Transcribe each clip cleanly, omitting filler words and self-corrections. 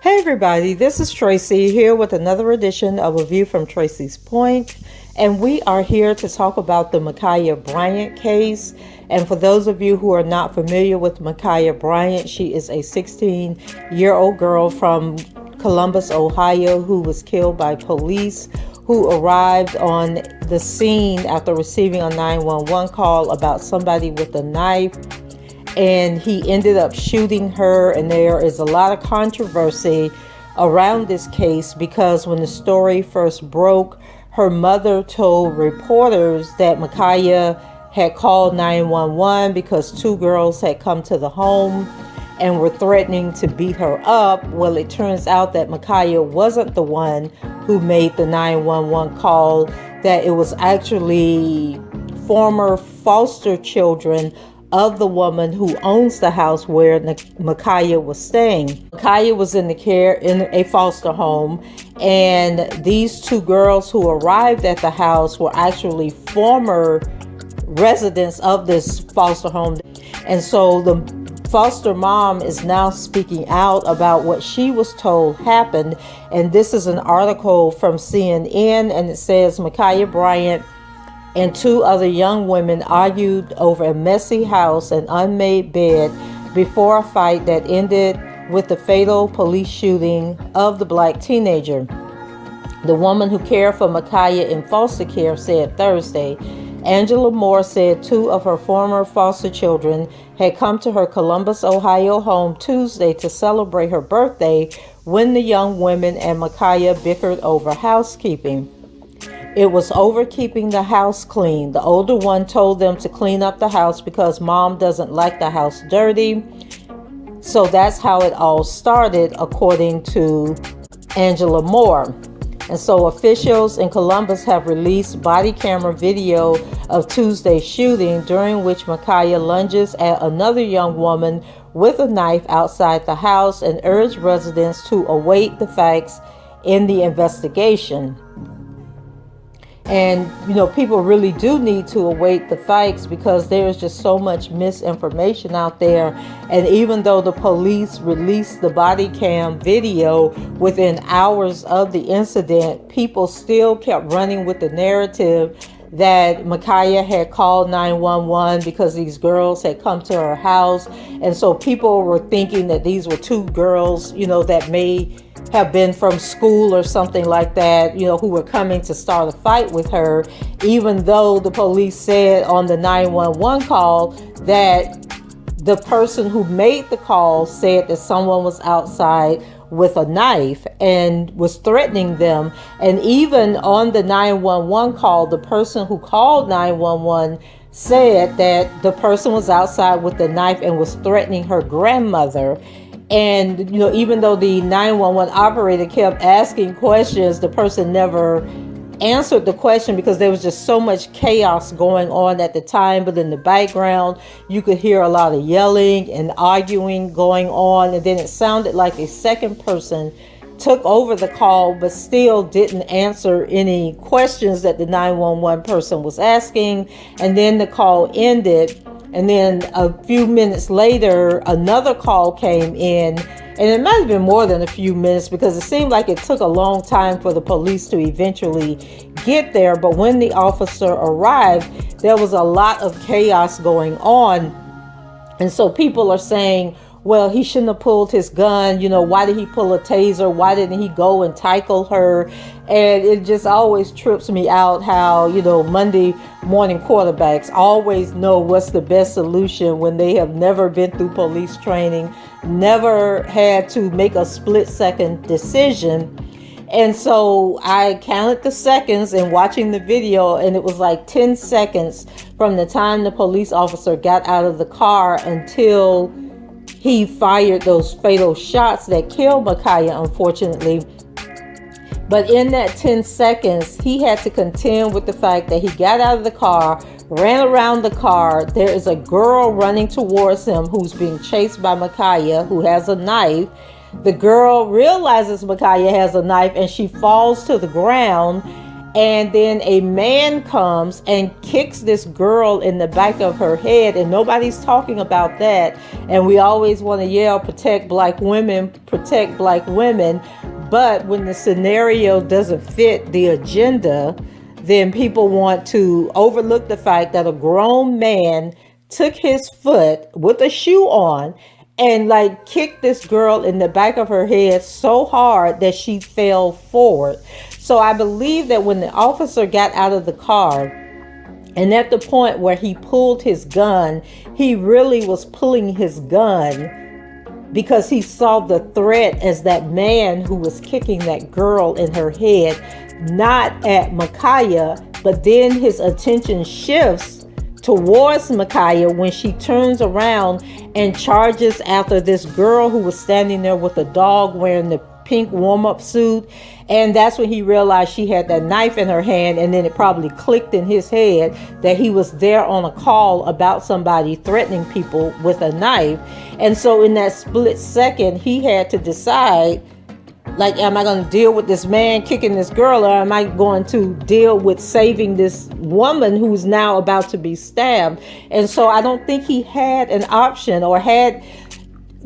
Hey everybody, this is Tracy here with another edition of A View from Tracy's Point, and we are here to talk about the Ma'Khia Bryant case. And for those of you who are not familiar with Ma'Khia Bryant, she is a 16-year-old girl from Columbus, Ohio, who was killed by police who arrived on the scene after receiving a 911 call about somebody with a knife. And he ended up shooting her, and there is a lot of controversy around this case because when the story first broke, her mother told reporters that Ma'Khia had called 911 because two girls had come to the home and were threatening to beat her up. Well, it turns out that Ma'Khia wasn't the one who made the 911 call, that it was actually former foster children of the woman who owns the house where Ma'Khia was staying. Ma'Khia was in a foster home, and these two girls who arrived at the house were actually former residents of this foster home. And so the foster mom is now speaking out about what she was told happened. And this is an article from CNN, and it says Ma'Khia Bryant and two other young women argued over a messy house and unmade bed before a fight that ended with the fatal police shooting of the black teenager. The woman who cared for Ma'Khia in foster care said Thursday. Angela Moore said two of her former foster children had come to her Columbus, Ohio home Tuesday to celebrate her birthday when the young women and Ma'Khia bickered over housekeeping. It was over keeping the house clean. The older one told them to clean up the house because mom doesn't like the house dirty. So that's how it all started, according to Angela Moore. And so officials in Columbus have released body camera video of Tuesday's shooting, during which Ma'Khia lunges at another young woman with a knife outside the house and urged residents to await the facts in the investigation. And, people really do need to await the facts because there's just so much misinformation out there. And even though the police released the body cam video within hours of the incident, people still kept running with the narrative that Ma'Khia had called 911 because these girls had come to her house. And so people were thinking that these were two girls, that may have been from school or something like that, who were coming to start a fight with her, even though the police said on the 911 call that the person who made the call said that someone was outside with a knife and was threatening them. And even on the 911 call, the person who called 911 said that the person was outside with the knife and was threatening her grandmother. And, even though the 911 operator kept asking questions, the person never answered the question because there was just so much chaos going on at the time. But in the background, you could hear a lot of yelling and arguing going on. And then it sounded like a second person took over the call, but still didn't answer any questions that the 911 person was asking. And then the call ended. And then a few minutes later, another call came in, and it might have been more than a few minutes because it seemed like it took a long time for the police to eventually get there. But when the officer arrived, there was a lot of chaos going on. And so people are saying, well, he shouldn't have pulled his gun. Why did he pull a taser? Why didn't he go and tackle her? And it just always trips me out how, Monday morning quarterbacks always know what's the best solution when they have never been through police training, never had to make a split-second decision. And so I counted the seconds in watching the video, and it was like 10 seconds from the time the police officer got out of the car until he fired those fatal shots that killed Ma'Khia, unfortunately. But in that 10 seconds, he had to contend with the fact that he got out of the car, ran around the car. There is a girl running towards him who's being chased by Micaiah, who has a knife. The girl realizes Micaiah has a knife and she falls to the ground. And then a man comes and kicks this girl in the back of her head, and nobody's talking about that. And we always want to yell, protect black women, protect black women. But when the scenario doesn't fit the agenda, then people want to overlook the fact that a grown man took his foot with a shoe on and like kicked this girl in the back of her head so hard that she fell forward. So I believe that when the officer got out of the car, and at the point where he pulled his gun, he really was pulling his gun because he saw the threat as that man who was kicking that girl in her head, not at Micaiah, but then his attention shifts towards Micaiah when she turns around and charges after this girl who was standing there with a dog wearing the pink warm-up suit. And that's when he realized she had that knife in her hand, and then it probably clicked in his head that he was there on a call about somebody threatening people with a knife. And so in that split second, he had to decide, like, am I going to deal with this man kicking this girl, or am I going to deal with saving this woman who's now about to be stabbed? And so I don't think he had an option or had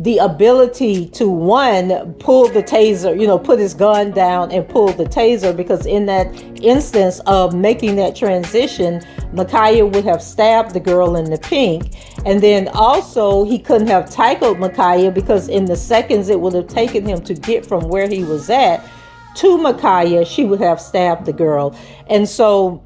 the ability to, one, pull the taser, put his gun down and pull the taser, because in that instance of making that transition, Micaiah would have stabbed the girl in the pink. And then also he couldn't have tackled Micaiah, because in the seconds it would have taken him to get from where he was at to Micaiah, she would have stabbed the girl. And so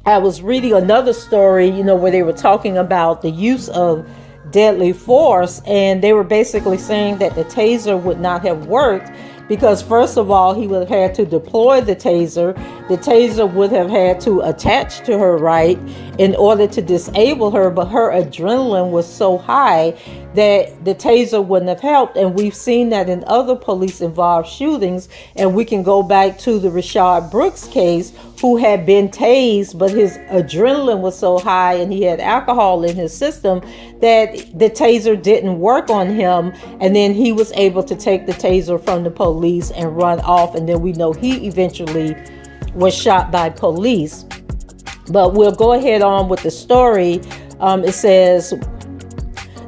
I was reading another story, where they were talking about the use of deadly force, and they were basically saying that the taser would not have worked because, first of all, he would have had to deploy the taser. The taser would have had to attach to her, right, in order to disable her, but her adrenaline was so high that the taser wouldn't have helped. And we've seen that in other police-involved shootings, and we can go back to the Rayshard Brooks case, who had been tased, but his adrenaline was so high and he had alcohol in his system that the taser didn't work on him, and then he was able to take the taser from the police and run off, and then we know he eventually was shot by police. But we'll go ahead on with the story. It says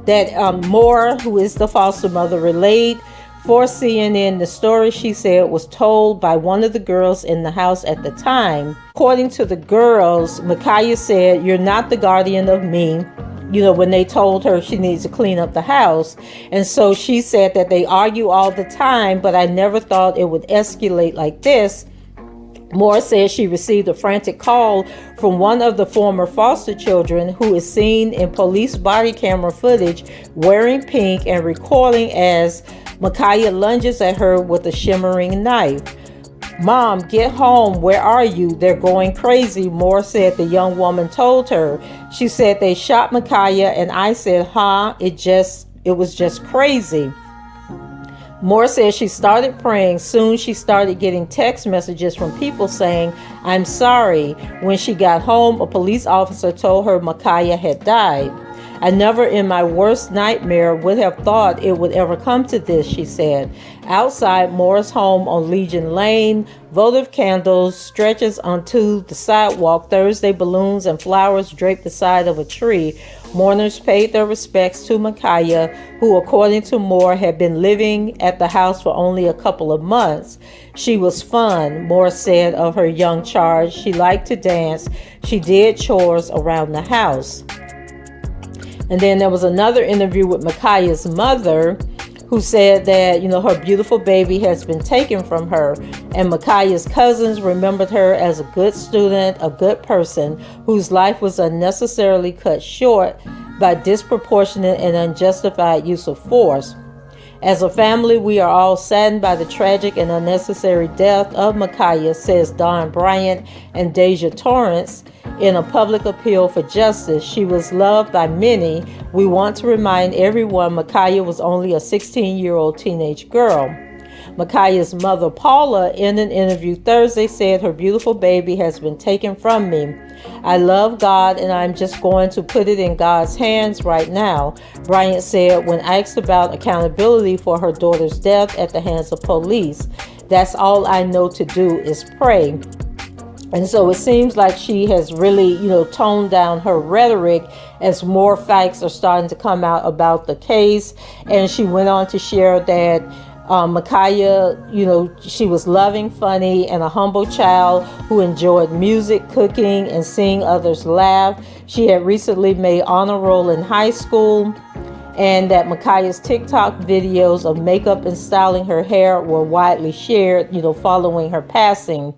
that Moore, who is the foster mother, relayed for CNN the story she said was told by one of the girls in the house at the time. According to the girls, Micaiah said, "You're not the guardian of me," when they told her she needs to clean up the house. And so she said that they argue all the time, but I never thought it would escalate like this. Moore says she received a frantic call from one of the former foster children, who is seen in police body camera footage wearing pink and recording as Micaiah lunges at her with a shimmering knife. "Mom, get home. Where are you? They're going crazy," Moore said the young woman told her. She said, "They shot Micaiah," and I said, "Huh? It was just crazy." Moore says she started praying. Soon she started getting text messages from people saying, "I'm sorry." When she got home, a police officer told her Micaiah had died. "I never in my worst nightmare would have thought it would ever come to this," she said. Outside Moore's home on Legion Lane, votive candles stretches onto the sidewalk. Thursday balloons and flowers draped the side of a tree. Mourners paid their respects to Micaiah, who, according to Moore, had been living at the house for only a couple of months. "She was fun," Moore said of her young charge. "She liked to dance. She did chores around the house." And then there was another interview with Micaiah's mother, who said that, her beautiful baby has been taken from her. And Micaiah's cousins remembered her as a good student, a good person, whose life was unnecessarily cut short by disproportionate and unjustified use of force. "As a family, we are all saddened by the tragic and unnecessary death of Micaiah," says Don Bryant and Deja Torrance in a public appeal for justice. "She was loved by many. We want to remind everyone Micaiah was only a 16-year-old teenage girl." Ma'Khia's mother, Paula, in an interview Thursday said her beautiful baby has been taken from me. I love God and I'm just going to put it in God's hands right now, Bryant said when asked about accountability for her daughter's death at the hands of police. That's all I know to do is pray. And so it seems like she has really, toned down her rhetoric as more facts are starting to come out about the case. And she went on to share that Ma'Khia, she was loving, funny, and a humble child who enjoyed music, cooking, and seeing others laugh. She had recently made honor roll in high school, and that Ma'Khia's TikTok videos of makeup and styling her hair were widely shared, following her passing.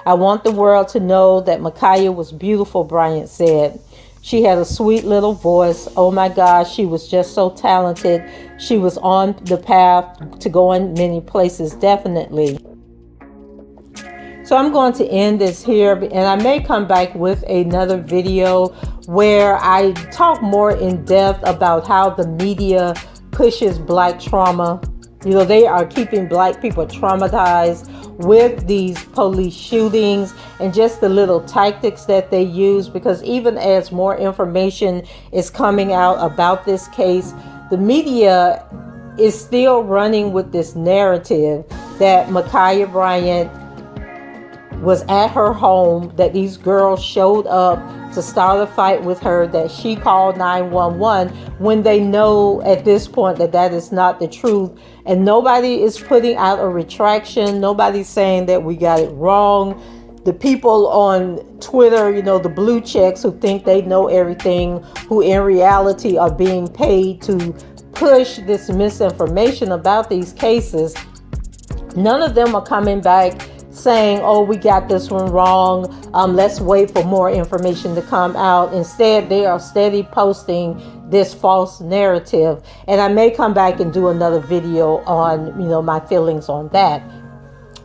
I want the world to know that Ma'Khia was beautiful, Bryant said. She had a sweet little voice. Oh my gosh, she was just so talented. She was on the path to going many places, definitely. So I'm going to end this here, and I may come back with another video where I talk more in depth about how the media pushes Black trauma. They are keeping Black people traumatized with these police shootings and just the little tactics that they use, because even as more information is coming out about this case, the media is still running with this narrative that Ma'Khia Bryant was at her home, that these girls showed up to start a fight with her, that she called 911, when they know at this point that that is not the truth. And nobody is putting out a retraction. Nobody's saying that we got it wrong. The people on Twitter, the blue checks who think they know everything, who in reality are being paid to push this misinformation about these cases, none of them are coming back saying, oh, we got this one wrong. Let's wait for more information to come out. Instead, they are steady posting this false narrative. And I may come back and do another video on, my feelings on that.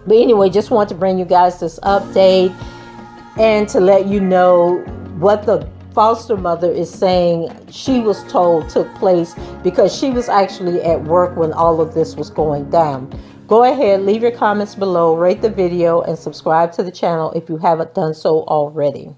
But anyway, just want to bring you guys this update and to let you know what the foster mother is saying she was told took place, because she was actually at work when all of this was going down. Go ahead, leave your comments below, rate the video, and subscribe to the channel if you haven't done so already.